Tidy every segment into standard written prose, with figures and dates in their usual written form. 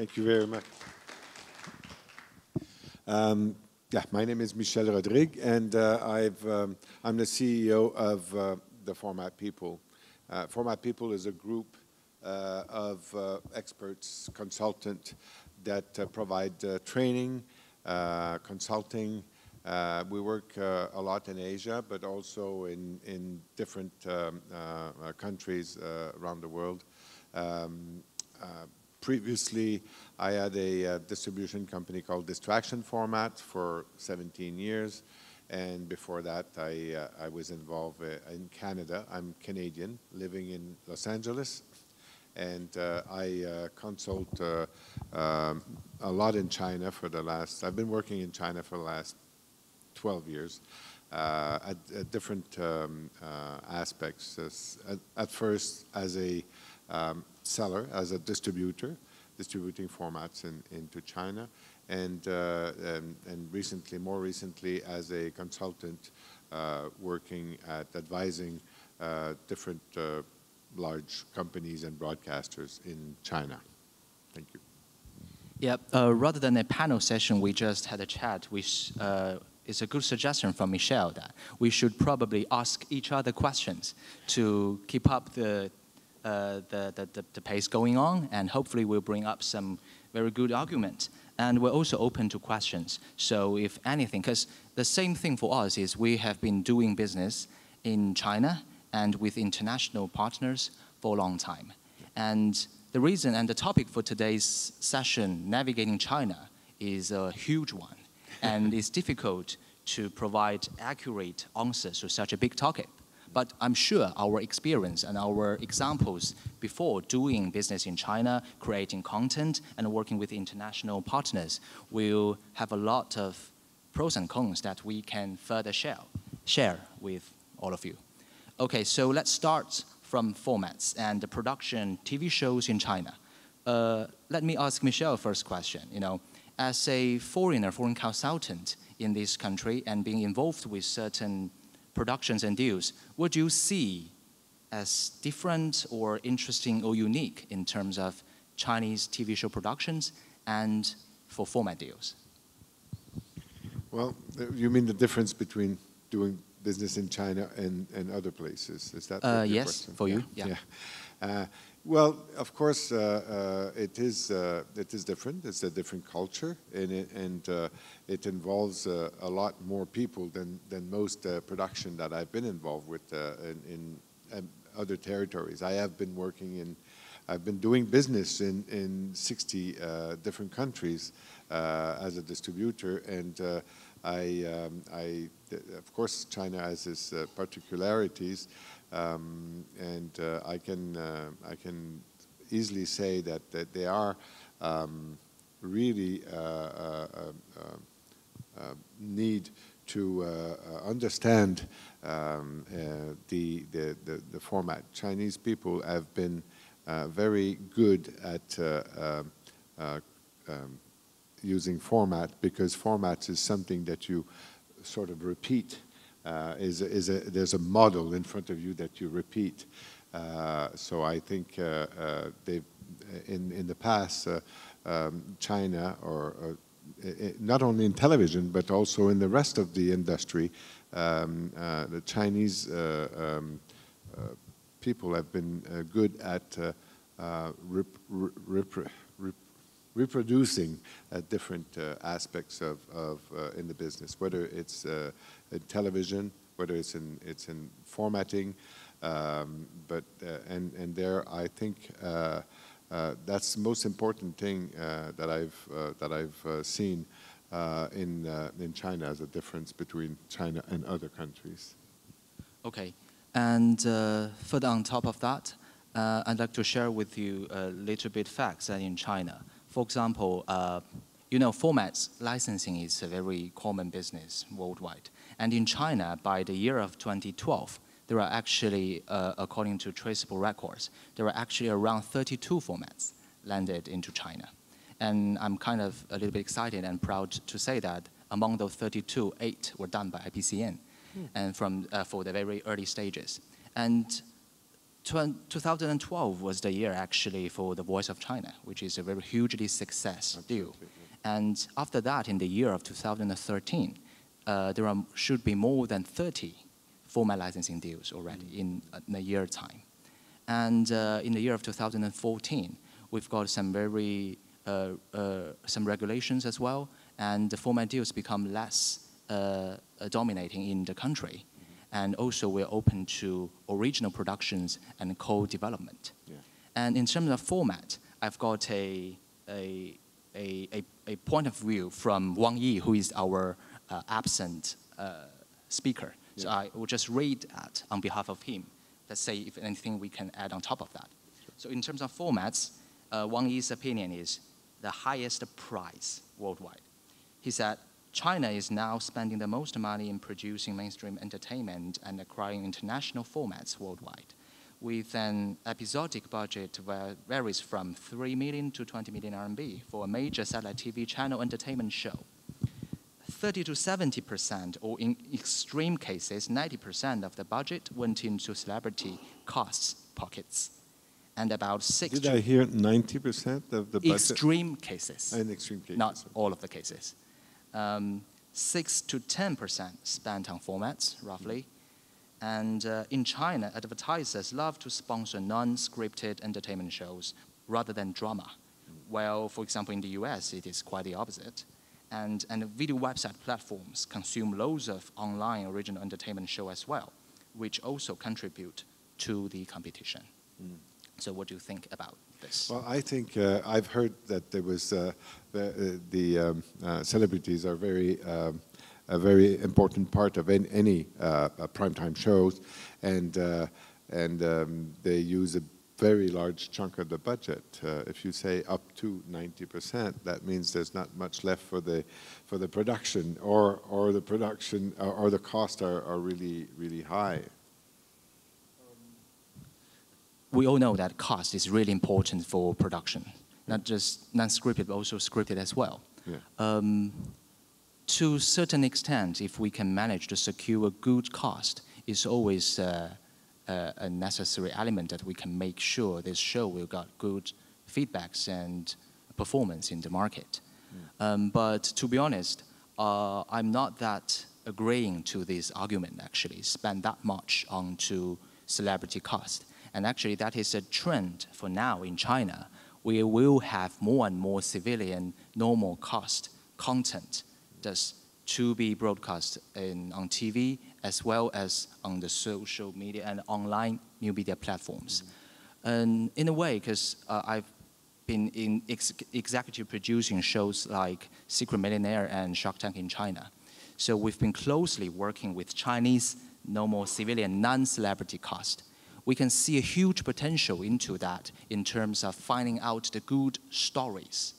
Thank you very much. Yeah, my name is Michel Rodrigue, and I'm the CEO of the Format People. Format People is a group of experts, consultants that provide training, consulting. We work a lot in Asia, but also in different countries around the world. Previously, I had a distribution company called Distraction Format for 17 years. And before that, I was involved in Canada. I'm Canadian, living in Los Angeles. And I consult a lot in China for the last, I've been working in China for the last 12 years at different aspects. At first, as a seller, as a distributor, distributing formats into China, and recently, more recently, as a consultant working at advising different large companies and broadcasters in China. Thank you. Yeah, rather than a panel session, we just had a chat, which is a good suggestion from Michel that we should probably ask each other questions to keep up the pace going on, and hopefully we'll bring up some very good arguments. And we're also open to questions. So if anything, because the same thing for us is we have been doing business in China and with international partners for a long time. And the reason and the topic for today's session, Navigating China, is a huge one. And it's difficult to provide accurate answers to such a big topic. But I'm sure our experience and our examples before doing business in China, creating content, and working with international partners will have a lot of pros and cons that we can further share with all of you. Okay, so let's start from formats and the production TV shows in China. Let me ask Michel first question. You know, as a foreign consultant in this country and being involved with certain productions and deals, what do you see as different or interesting or unique in terms of Chinese TV show productions and for format deals? Well, you mean the difference between doing business in China and other places? Is that your yes, question? for you, yeah. Well, of course, it is different. It's a different culture, and it involves a lot more people than most production that I've been involved with in other territories. I've been doing business in 60 different countries as a distributor, and of course, China has its particularities. And I can easily say that they are really need to understand the format. Chinese people have been very good at using format, because format is something that you sort of repeat. There's a model in front of you that you repeat. So I think they've in the past, China, or not only in television but also in the rest of the industry, the Chinese people have been good at reproducing different aspects of in the business, whether it's in television, whether it's in formatting, but and there I think that's the most important thing that I've seen in China as a difference between China and other countries. Okay, and further on top of that, I'd like to share with you a little bit facts that in China. For example, you know, formats licensing is a very common business worldwide. And in China, by the year of 2012, there are actually, according to traceable records, there are actually around 32 formats landed into China. And I'm kind of a little bit excited and proud to say that among those 32, 8 were done by IPCN and for the very early stages. And 2012 was the year actually for The Voice of China, which is a very hugely success deal. And after that, in the year of 2013, there should be more than 30 format licensing deals already in a year time. And in the year of 2014, we've got some very some regulations as well, and the format deals become less dominating in the country. And also we're open to original productions and co-development. Yeah. And in terms of format, I've got a point of view from Wang Yi, who is our absent speaker. Yeah. So I will just read that on behalf of him. Let's say if anything we can add on top of that. Sure. So in terms of formats, Wang Yi's opinion is the highest price worldwide. He said, China is now spending the most money in producing mainstream entertainment and acquiring international formats worldwide, with an episodic budget that varies from 3 million to 20 million RMB for a major satellite TV channel entertainment show. 30 to 70%, or in extreme cases, 90% of the budget went into celebrity costs pockets. And about 6 Did I hear 90% of the budget? Extreme cases. In extreme cases. Not all of the cases. 6 to 10% spent on formats, roughly. And in China, advertisers love to sponsor non-scripted entertainment shows rather than drama. Well, for example, in the US, it is quite the opposite. And video website platforms consume loads of online original entertainment shows as well, which also contribute to the competition. So what do you think about this? Well, I think I've heard that there was the celebrities are a very important part of any primetime shows, and they use a very large chunk of the budget. If you say up to 90%, that means there's not much left for the production, or the production or the costs are really high. We all know that cost is really important for production, not just non-scripted, but also scripted as well. Yeah. To a certain extent, if we can manage to secure a good cost, it's always a necessary element that we can make sure this show will get good feedbacks and performance in the market. But to be honest, I'm not that agreeing to this argument, actually, spend that much onto celebrity cost. And actually, that is a trend for now in China. We will have more and more civilian, normal cost content that's to be broadcast on TV, as well as on the social media and online new media platforms. And in a way, because I've been in executive producing shows like Secret Millionaire and Shark Tank in China. So we've been closely working with Chinese normal civilian non-celebrity cast. We can see a huge potential into that in terms of finding out the good stories.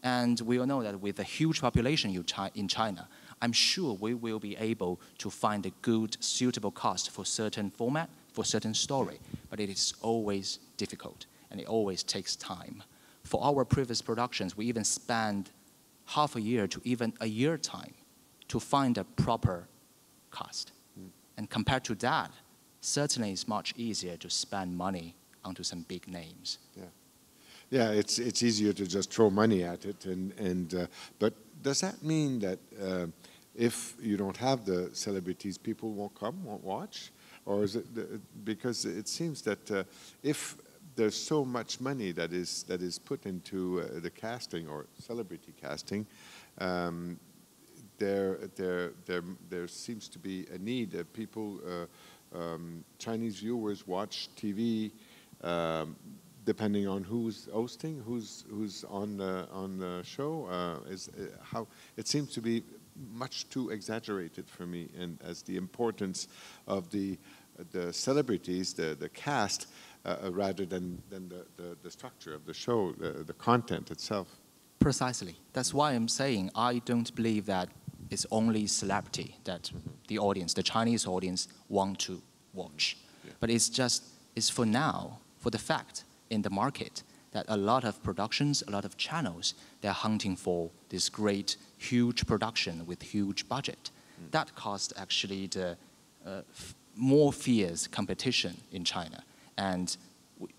And we all know that with a huge population in China, I'm sure we will be able to find a good, suitable cast for certain format, for certain story. But it is always difficult, and it always takes time. For our previous productions, we even spent half a year to even a year time to find a proper cast. And compared to that, certainly it's much easier to spend money onto some big names. Yeah, it's easier to just throw money at it, but does that mean that if you don't have the celebrities, people won't come, won't watch? Or is it because it seems that if there's so much money that is put into the casting or celebrity casting, there seems to be a need that people, Chinese viewers watch TV depending on who's hosting, who's on the show. How it seems to be much too exaggerated for me, and as the importance of the celebrities, the cast, rather than the structure of the show, the content itself. Precisely. That's why I'm saying I don't believe that it's only celebrity that the audience, the Chinese audience, want to watch. Yeah. But it's for now, for the fact in the market that a lot of productions, a lot of channels, they're hunting for this great, huge production with huge budget. That caused actually the more fierce competition in China. And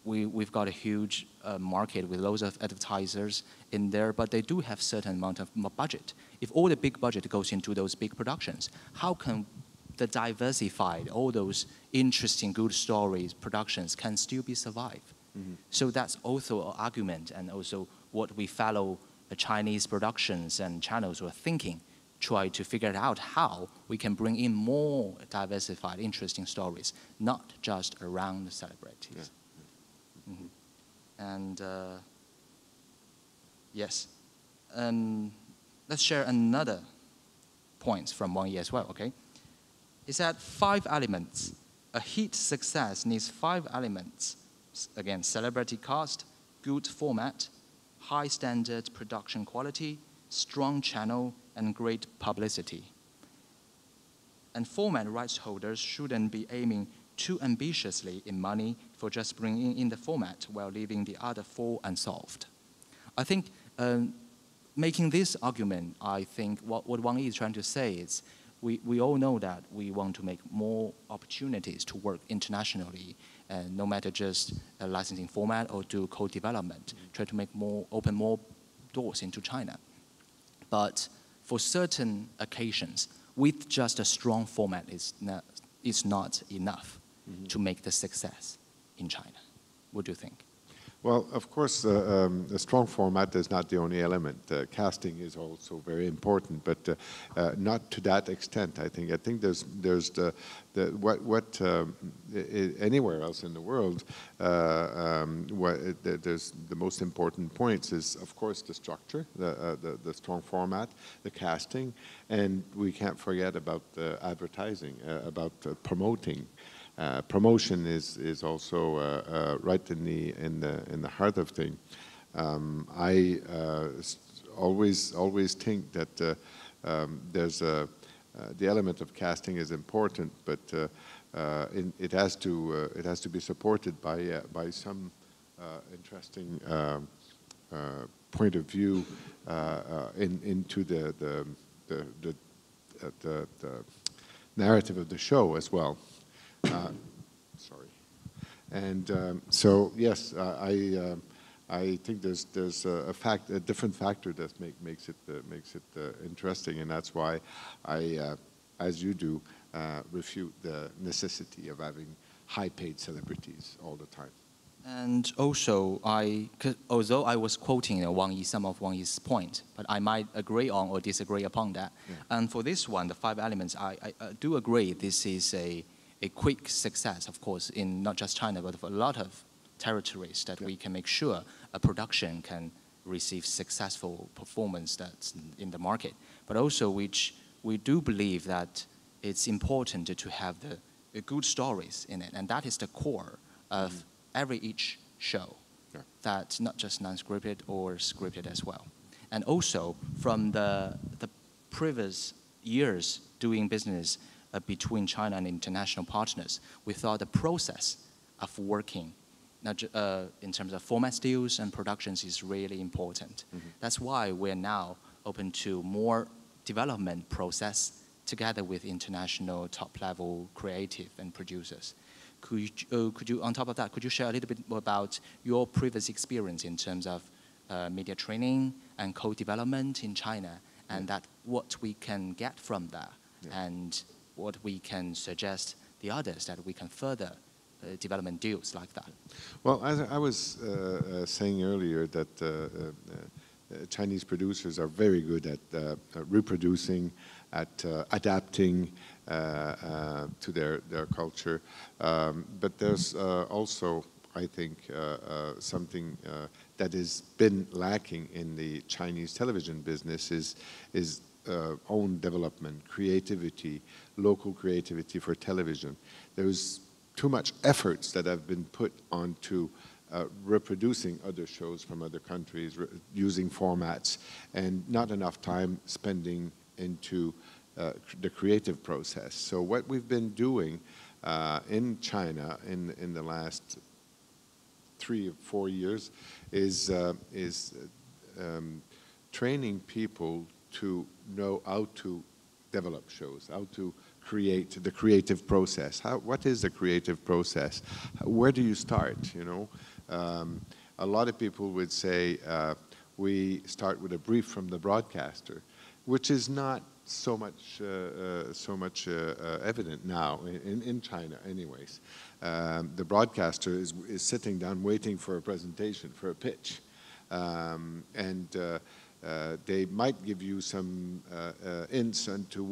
we've got a huge market with loads of advertisers in there, but they do have certain amount of budget. If all the big budget goes into those big productions, how can the diversified, all those interesting, good stories, productions can still be survived? So that's also an argument, and also what we fellow Chinese productions and channels were thinking, try to figure out how we can bring in more diversified, interesting stories, not just around the celebrities. Yeah. And yes, let's share another point from Wang Yi as well, okay? It's that 5 elements. A hit success needs 5 elements. Again, celebrity cast, good format, high standard production quality, strong channel, and great publicity. And format rights holders shouldn't be aiming too ambitiously in money for just bringing in the format while leaving the other 4 unsolved. I think making this argument, I think what Wang Yi is trying to say is we all know that we want to make more opportunities to work internationally, no matter just a licensing format or do co-development, try to make open more doors into China. But for certain occasions, with just a strong format is not enough to make the success in China. What do you think? Well, of course, a strong format is not the only element. Casting is also very important, but not to that extent. I think there's anywhere else in the world, there's the most important points is, of course, the structure, the strong format, the casting, and we can't forget about advertising, about promoting. Promotion is also right in the heart of things. I always think that there's the element of casting is important, but it has to be supported by some interesting point of view into the narrative of the show as well. Sorry, and so yes, I think there's a different factor that makes it interesting, and that's why I, as you do, refute the necessity of having high-paid celebrities all the time. And also, although I was quoting some of Wang Yi's point, but I might agree on or disagree upon that. Yeah. And for this one, the 5 elements, I do agree this is a quick success, of course, in not just China, but for a lot of territories that we can make sure a production can receive successful performance that's in the market. But also, which we do believe that it's important to have the good stories in it, and that is the core of each show. Yeah. That's not just non-scripted or scripted as well. And also, from the previous years doing business between China and international partners, we thought the process of working in terms of format deals and productions is really important. That's why we're now open to more development process together with international top-level creative and producers. Could you, on top of that, could you share a little bit more about your previous experience in terms of media training and co-development in China, and that what we can get from that, and what we can suggest the others that we can further development deals like that? Well, as I was saying earlier, that Chinese producers are very good at reproducing, at adapting to their culture. But there's also, I think, something that has been lacking in the Chinese television business is own development, creativity, local creativity for television. There's too much efforts that have been put onto reproducing other shows from other countries, using formats, and not enough time spending into the creative process. So what we've been doing in China in the last 3 or 4 years is training people to know how to develop shows, how to create the creative process. What is the creative process? Where do you start, you know? A lot of people would say we start with a brief from the broadcaster, which is not so much evident now in China anyways. The broadcaster is sitting down waiting for a presentation, for a pitch. They might give you some hints into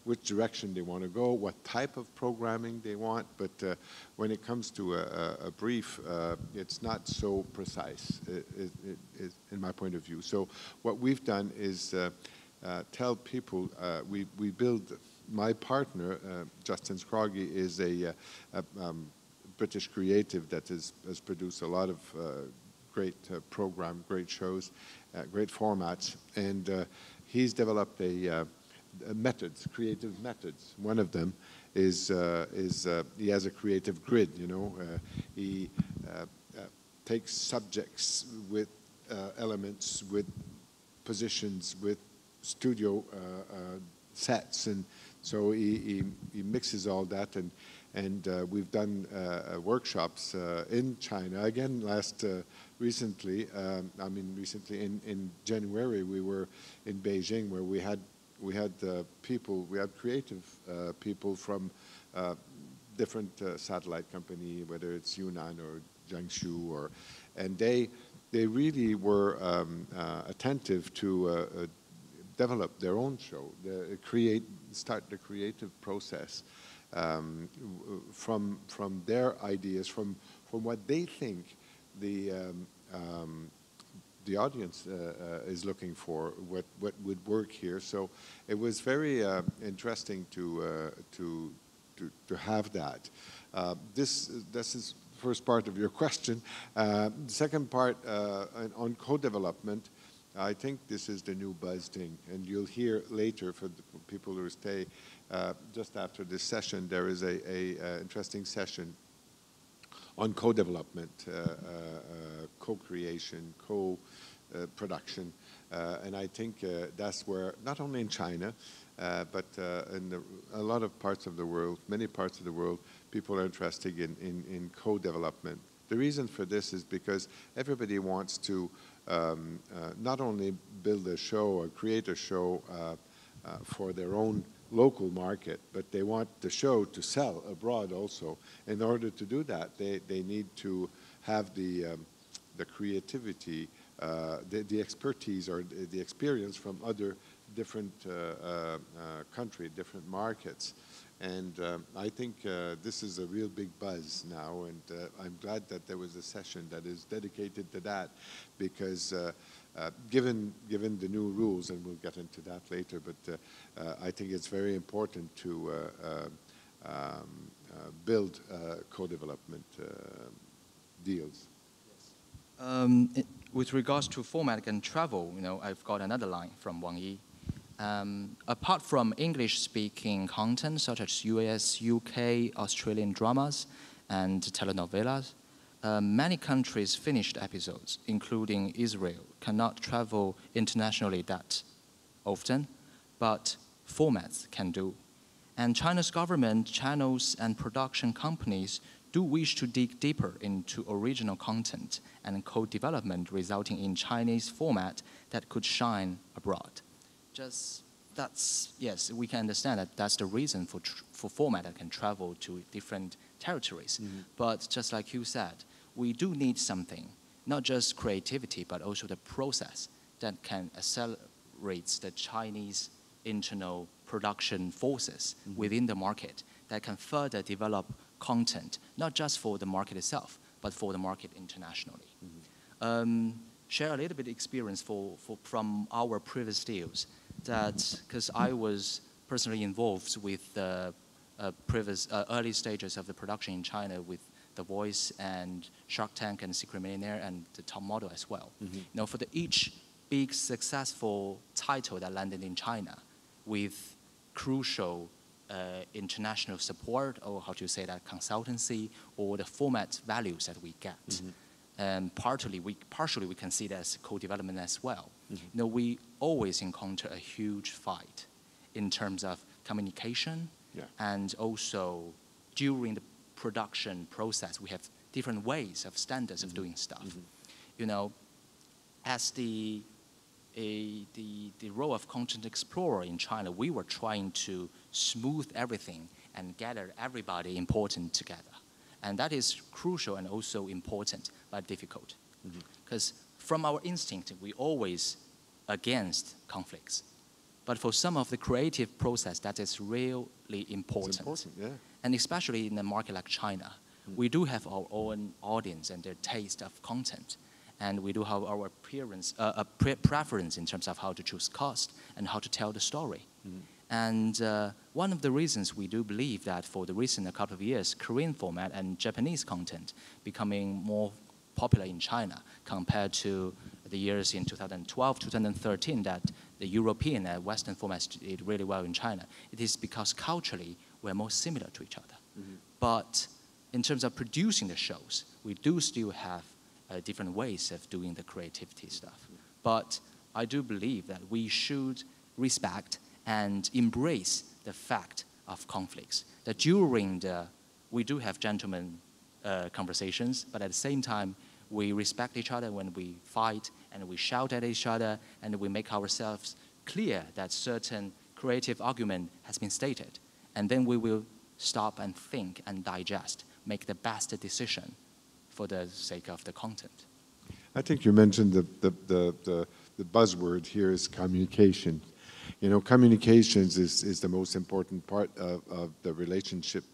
which direction they want to go, what type of programming they want, but when it comes to a brief, it's not so precise, in my point of view. So what we've done is tell people, we build, my partner, Justin Scroggie, is a British creative that has produced a lot of great program, great shows, great formats, and he's developed methods, creative methods. One of them is he has a creative grid. You know, he takes subjects with elements, with positions, with studio sets, and so he mixes all that, and we've done workshops in China again recently. Recently in January we were in Beijing, where we had creative people from different satellite company, whether it's Yuan or Jiangsu, and they really were attentive to develop their own show, start the creative process from their ideas, from what they think the audience is looking for, what would work here. So it was very interesting to have that. This is the first part of your question. The second part on co-development. I think this is the new buzz thing, and you'll hear later for people who stay just after this session. There is a interesting session on co-development, co-creation, co-production, and I think that's where, not only in China, but in a lot of parts of the world, many parts of the world, people are interested in co-development. The reason for this is because everybody wants to not only build a show or create a show for their own local market, but they want the show to sell abroad also. In order to do that, they need to have the creativity, the expertise or the experience from other different countries, different markets. And I think this is a real big buzz now, and I'm glad that there was a session that is dedicated to that, because given the new rules, and we'll get into that later, but I think it's very important to build co-development deals. Yes. With regards to format and travel, you know, I've got another line from Wang Yi. Apart from English-speaking content such as US, UK, Australian dramas, and telenovelas, many countries' finished episodes, including Israel, cannot travel internationally that often, but formats can do. And China's government, channels, and production companies do wish to dig deeper into original content and co-development, resulting in Chinese format that could shine abroad. Yes, we can understand that that's the reason for format that can travel to different territories. Mm-hmm. But just like you said, we do need something, not just creativity, but also the process that can accelerate the Chinese internal production forces mm-hmm. within the market that can further develop content, not just for the market itself, but for the market internationally. Mm-hmm. Share a little bit of experience from our previous deals. That because I was personally involved with the previous early stages of the production in China with The Voice and Shark Tank and Secret Millionaire and the Top Model as well. Mm-hmm. You know, for each big successful title that landed in China with crucial international support, or how to say that, consultancy, or the format values that we get. Mm-hmm. And partially we can see that as co-development as well. Mm-hmm. You know, we always encounter a huge fight in terms of communication, Yeah. And also, during the production process, we have different ways of standards of doing stuff. You know, as the role of content explorer in China, we were trying to smooth everything and gather everybody important together. And that is crucial and also important, but difficult. Because from our instinct, we always against conflicts. But for some of the creative process, that is really important. It's important, yeah. And especially in a market like China, we do have our own audience and their taste of content. And we do have our preference in terms of how to choose cast and how to tell the story. And one of the reasons we do believe that for the recent couple of years, Korean format and Japanese content becoming more popular in China compared to the years in 2012, 2013 that the European and Western formats did really well in China. It is because culturally we're more similar to each other. But in terms of producing the shows, we do still have different ways of doing the creativity stuff. But I do believe that we should respect and embrace the fact of conflicts. That during we do have gentlemen conversations, but at the same time, we respect each other when we fight, and we shout at each other, and we make ourselves clear that certain creative argument has been stated. And then we will stop and think and digest, make the best decision for the sake of the content. I think you mentioned the buzzword here is communication. You know, communications is the most important part of the relationship,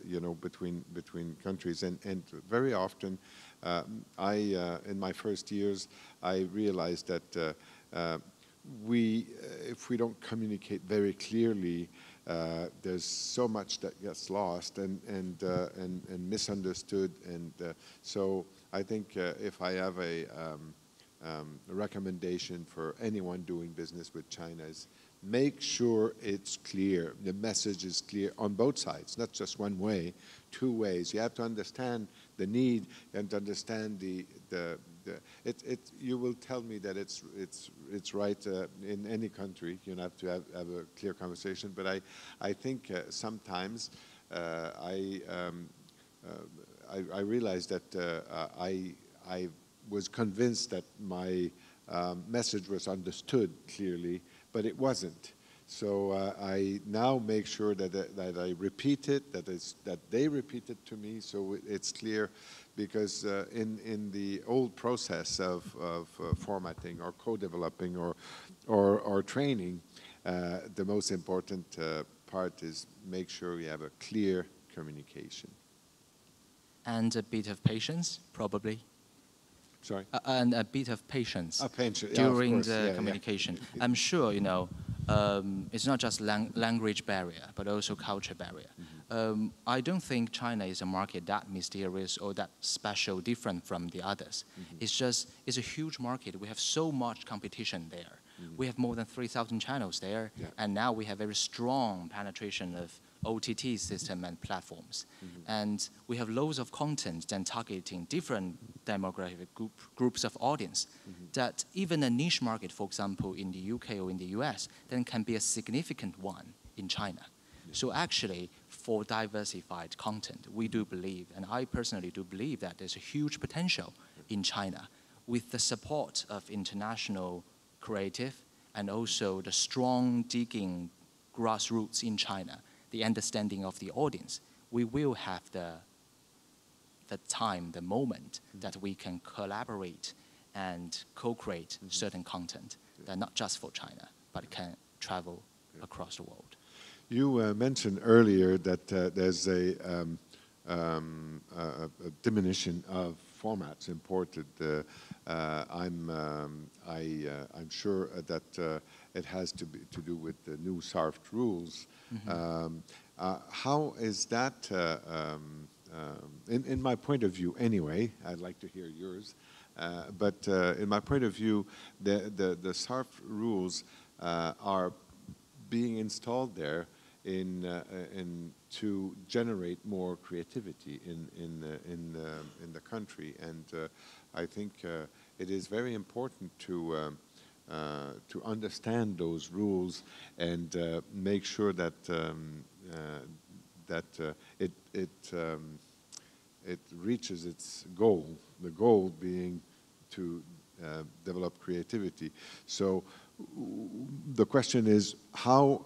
you know, between countries. And very often, in my first years, I realized that if we don't communicate very clearly, there's so much that gets lost and misunderstood. And so I think if I have a recommendation for anyone doing business with China is make sure it's clear, the message is clear on both sides, not just one way, two ways. You have to understand the need and understand you will tell me that it's right in any country. You have to have a clear conversation. But I think sometimes I realized that I was convinced that my message was understood clearly, but it wasn't. So I now make sure that I repeat it, that they repeat it to me, so it's clear. Because in the old process of formatting or co-developing or training, the most important part is make sure you have a clear communication. And a bit of patience, probably. Sorry? And a bit of patience during the communication. Yeah. I'm sure, you know, it's not just language barrier, but also culture barrier. I don't think China is a market that mysterious or that special, different from the others. It's a huge market. We have so much competition there. We have more than 3,000 channels there, and now we have very strong penetration of OTT system and platforms. And we have loads of content then targeting different demographic groups of audience that even a niche market, for example, in the UK or in the US, then can be a significant one in China. So actually, for diversified content, we do believe, and I personally do believe that there's a huge potential in China with the support of international creative and also the strong digging grassroots in China, the understanding of the audience. We will have the time, the moment that we can collaborate and co-create certain content that not just for China, but can travel across the world. You mentioned earlier that there's a diminution of formats imported. I'm sure that it has to do with the new SARF rules. How is that? In my point of view, anyway, I'd like to hear yours. But in my point of view, the SARF rules are being installed there to generate more creativity in the country, and I think it is very important to understand those rules and make sure that that it reaches its goal, the goal being to develop creativity. So the question is, how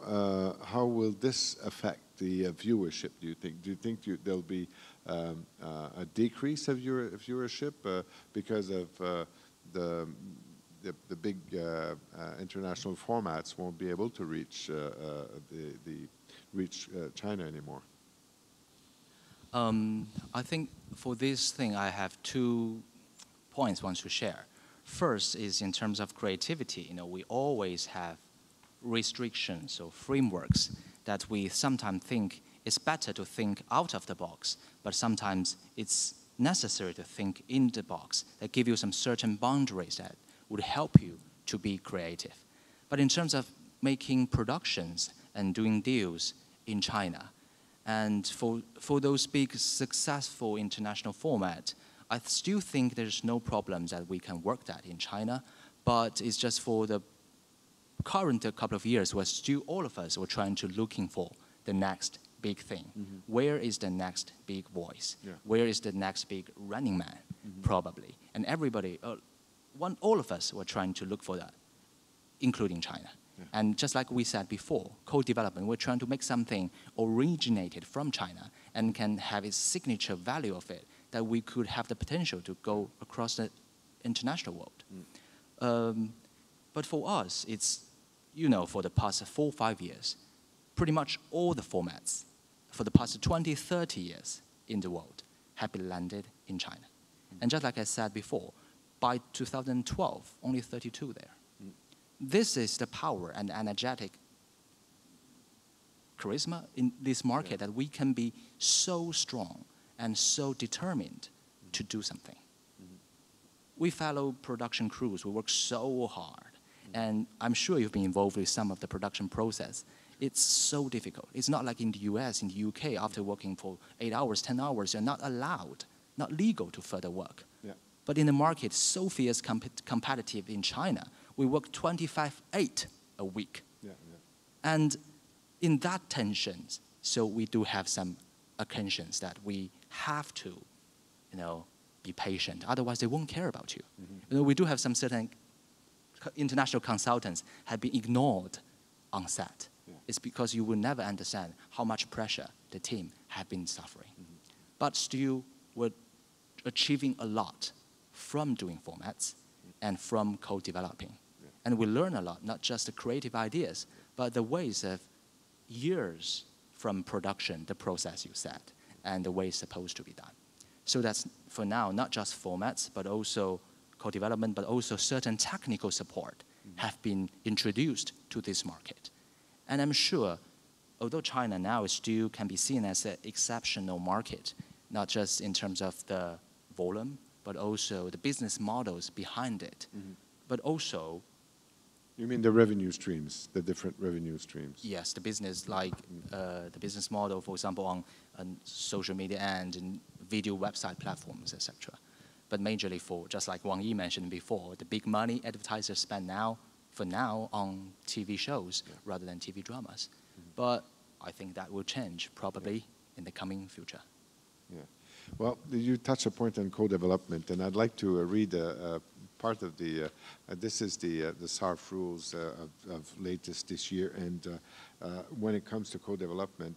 will this affect the viewership, do you think? Do you think there'll be a decrease of viewership because of the big international formats won't be able to reach China anymore? I think for this thing, I have 2 points I want to share. First is in terms of creativity. You know, we always have restrictions or frameworks that we sometimes think it's better to think out of the box, but sometimes it's necessary to think in the box that give you some certain boundaries that would help you to be creative. But in terms of making productions and doing deals in China, and for those big successful international formats, I still think there's no problems that we can work that in China, but it's just for the current couple of years, we're still, all of us, were trying to looking for the next big thing. Mm-hmm. Where is the next big voice? Yeah. Where is the next big running man? Mm-hmm. Probably. And everybody, all of us were trying to look for that, including China. Yeah. And just like we said before, co-development, we're trying to make something originated from China and can have its signature value of it, that we could have the potential to go across the international world. Mm. But for us, it's, you know, for the past 4 or 5 years, pretty much all the formats for the past 20, 30 years in the world have been landed in China. Mm. And just like I said before, by 2012, only 32 there. Mm. This is the power and energetic charisma in this market, that we can be so strong and so determined to do something. Mm-hmm. We fellow production crews, we work so hard. Mm-hmm. And I'm sure you've been involved with some of the production process. It's so difficult. It's not like in the US, in the UK, after working for 8 hours, 10 hours, you're not allowed, not legal to further work. Yeah. But in the market, so fierce competitive in China, we work 25/8 a week. Yeah, yeah. And in that tensions, so we do have some attentions that we have to, you know, be patient. Otherwise, they won't care about you. Mm-hmm. You know, we do have some certain international consultants have been ignored on set. Yeah. It's because you will never understand how much pressure the team have been suffering. Mm-hmm. But still, we're achieving a lot from doing formats and from co-developing. Yeah. And we learn a lot, not just the creative ideas, but the ways of years from production, the process you said, and the way it's supposed to be done. So that's, for now, not just formats, but also co-development, but also certain technical support have been introduced to this market. And I'm sure, although China now still can be seen as an exceptional market, not just in terms of the volume, but also the business models behind it, but also... You mean the revenue streams, the different revenue streams? Yes, the business, like the business model, for example, on social media and video website platforms, etc. But majorly for, just like Wang Yi mentioned before, the big money advertisers spend now, for now, on TV shows rather than TV dramas. But I think that will change probably in the coming future. Yeah. Well, you touched a point on co-development, and I'd like to read part of the, this is the SARF rules of latest this year, and when it comes to co-development,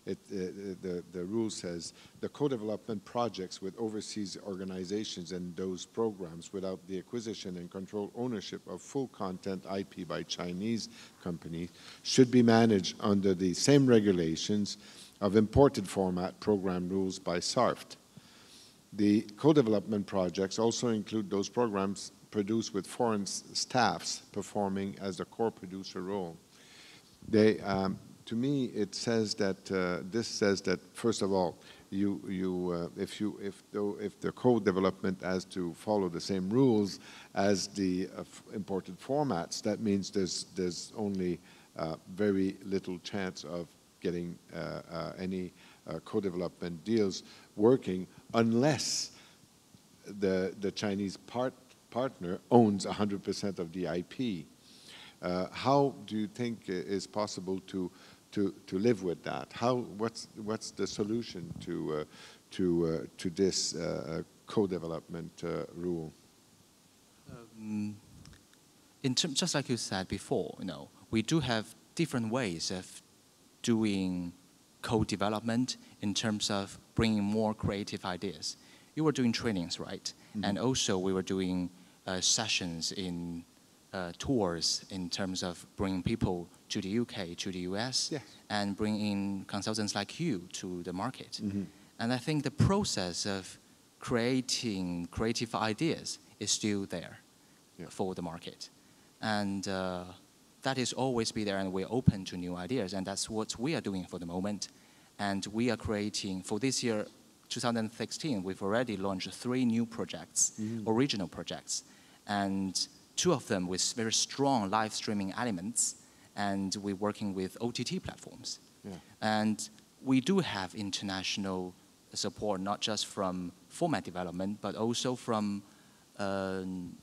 the rule says the co-development projects with overseas organizations and those programs without the acquisition and control ownership of full content IP by Chinese companies should be managed under the same regulations of imported format program rules by SARF. The co-development projects also include those programs produced with foreign staffs performing as a core producer role. They, to me, it says that this says that first of all, if the co-development has to follow the same rules as the imported formats, that means there's only very little chance of getting any co-development deals working unless the Chinese partner owns 100% of the IP. How do you think it's possible to live with that? What's the solution to this co-development rule? Just like you said before, we do have different ways of doing co-development in terms of bringing more creative ideas. You were doing trainings, right? Mm-hmm. And also we were doing sessions in tours in terms of bringing people to the UK, to the US, yes, and bringing consultants like you to the market. Mm-hmm. And I think the process of creating creative ideas is still there, yeah, for the market. And that is always be there, and we're open to new ideas, and that's what we are doing for the moment. And we are creating, for this year, 2016, we've already launched 3 new projects, mm-hmm, original projects, and 2 of them with very strong live streaming elements, and we're working with OTT platforms. Yeah. And we do have international support, not just from format development, but also from kind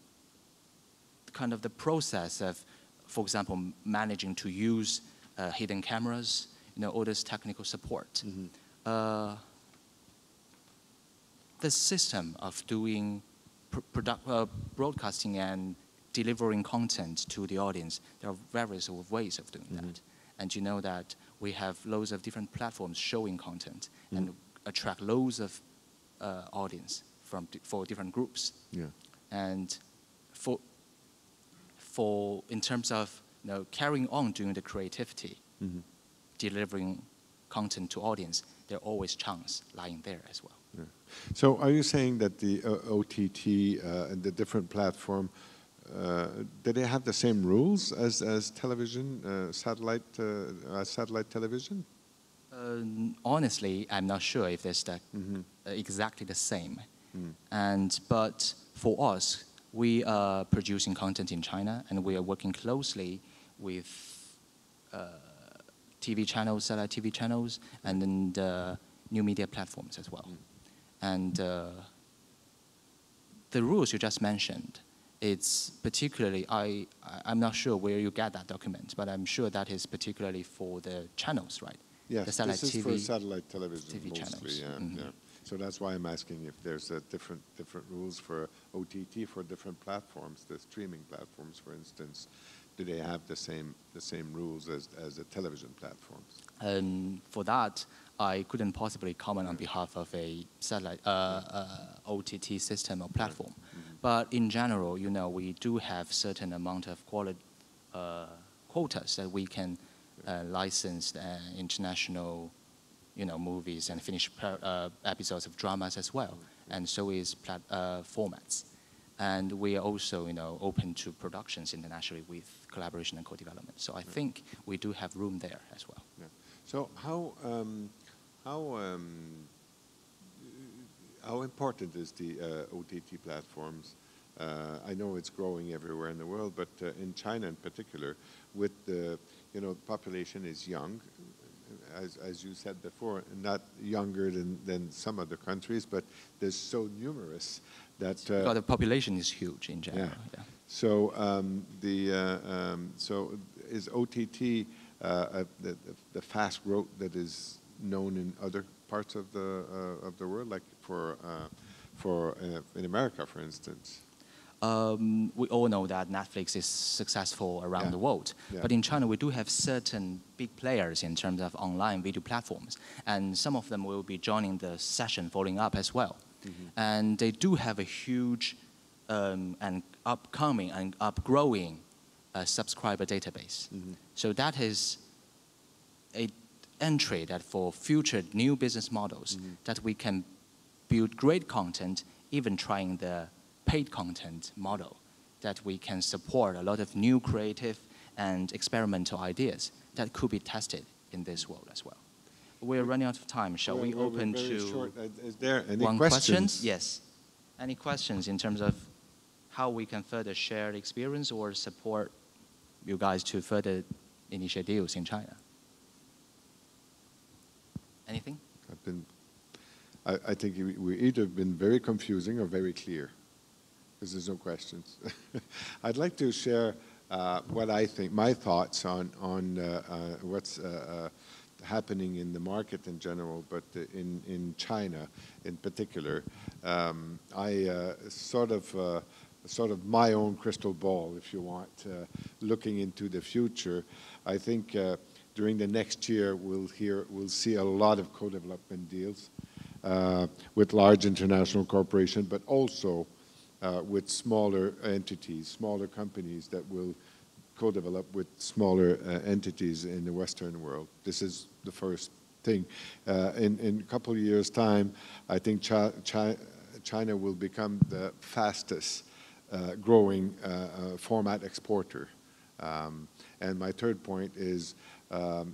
of the process of, for example, managing to use hidden cameras, all this technical support. Mm-hmm. The system of doing broadcasting and delivering content to the audience, there are various ways of doing, mm-hmm, that. And you know that we have loads of different platforms showing content, mm-hmm, and attract loads of audience for different groups. Yeah. And for in terms of carrying on doing the creativity, mm-hmm, delivering content to audience, there are always chance lying there as well. Yeah. So are you saying that the OTT and the different platform, do they have the same rules as television, satellite television? Honestly, I'm not sure if it's mm-hmm, exactly the same. Mm. But for us, we are producing content in China, and we are working closely with TV channels, satellite TV channels, and then the new media platforms as well. Mm. And the rules you just mentioned, it's particularly, I'm not sure where you get that document, but I'm sure that is particularly for the channels, right? Yes, the satellite this is TV, for satellite television TV mostly, channels. Yeah, Mm-hmm. Yeah. So that's why I'm asking if there's different rules for OTT for different platforms, the streaming platforms, for instance. Do they have the same rules as the television platforms? For that, I couldn't possibly comment on behalf of a satellite OTT system or platform. Mm-hmm. But in general, we do have certain amount of quotas that we can license international, movies and finish episodes of dramas as well. Mm-hmm. And so is formats. And we are also, open to productions internationally with collaboration and co-development. So I think we do have room there as well. Yeah. So how important is the OTT platforms? I know it's growing everywhere in the world, but in China in particular, with the population is young, as you said before, not younger than some other countries, but they're so numerous that the population is huge in general. Yeah. Yeah. So so is OTT the fast growth that is known in other parts of the world, like for in America, for instance? We all know that Netflix is successful around, yeah, the world. Yeah. But in China, we do have certain big players in terms of online video platforms. And some of them will be joining the session following up as well. Mm-hmm. And they do have a huge and upcoming and upgrowing subscriber database. Mm-hmm. So that is an entry that for future new business models, mm-hmm, that we can build great content, even trying the paid content model, that we can support a lot of new creative and experimental ideas that could be tested in this world as well. We're running out of time. Shall we open to is there any one questions? Yes. Any questions in terms of how we can further share the experience or support you guys to further initiate deals in China? Anything? I think we either been very confusing or very clear. There's no questions. I'd like to share what I think, my thoughts on what's happening in the market in general, but in China in particular. I sort of my own crystal ball, if you want, looking into the future. I think during the next year we'll see a lot of co-development deals with large international corporations, but also with smaller entities, smaller companies that will co-develop with smaller entities in the Western world. This is the first thing. In a couple of years' time, I think China will become the fastest growing format exporter. And my third point is I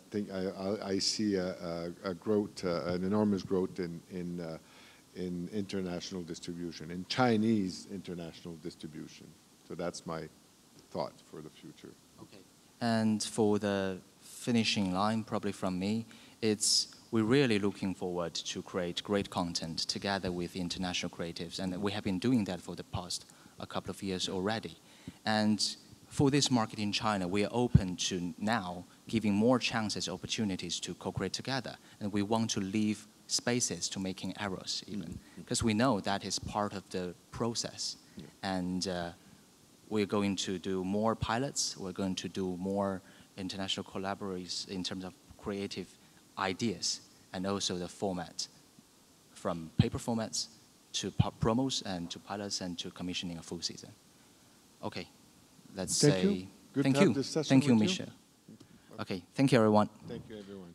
think I see a growth, an enormous growth in international distribution, in Chinese international distribution. So that's my thought for the future. Okay. And for the finishing line, probably from me, we're really looking forward to create great content together with international creatives, and we have been doing that for the past a couple of years already. And for this market in China, we are open to now giving more chances, opportunities to co-create together, and we want to leave spaces to making errors even, because we know that is part of the process. Yeah. And we're going to do more pilots, we're going to do more international collaborations in terms of creative ideas, and also the format, from paper formats to promos and to pilots and to commissioning a full season. Okay, let's say thank you. Thank you, Michel. Okay, thank you everyone. Thank you everyone.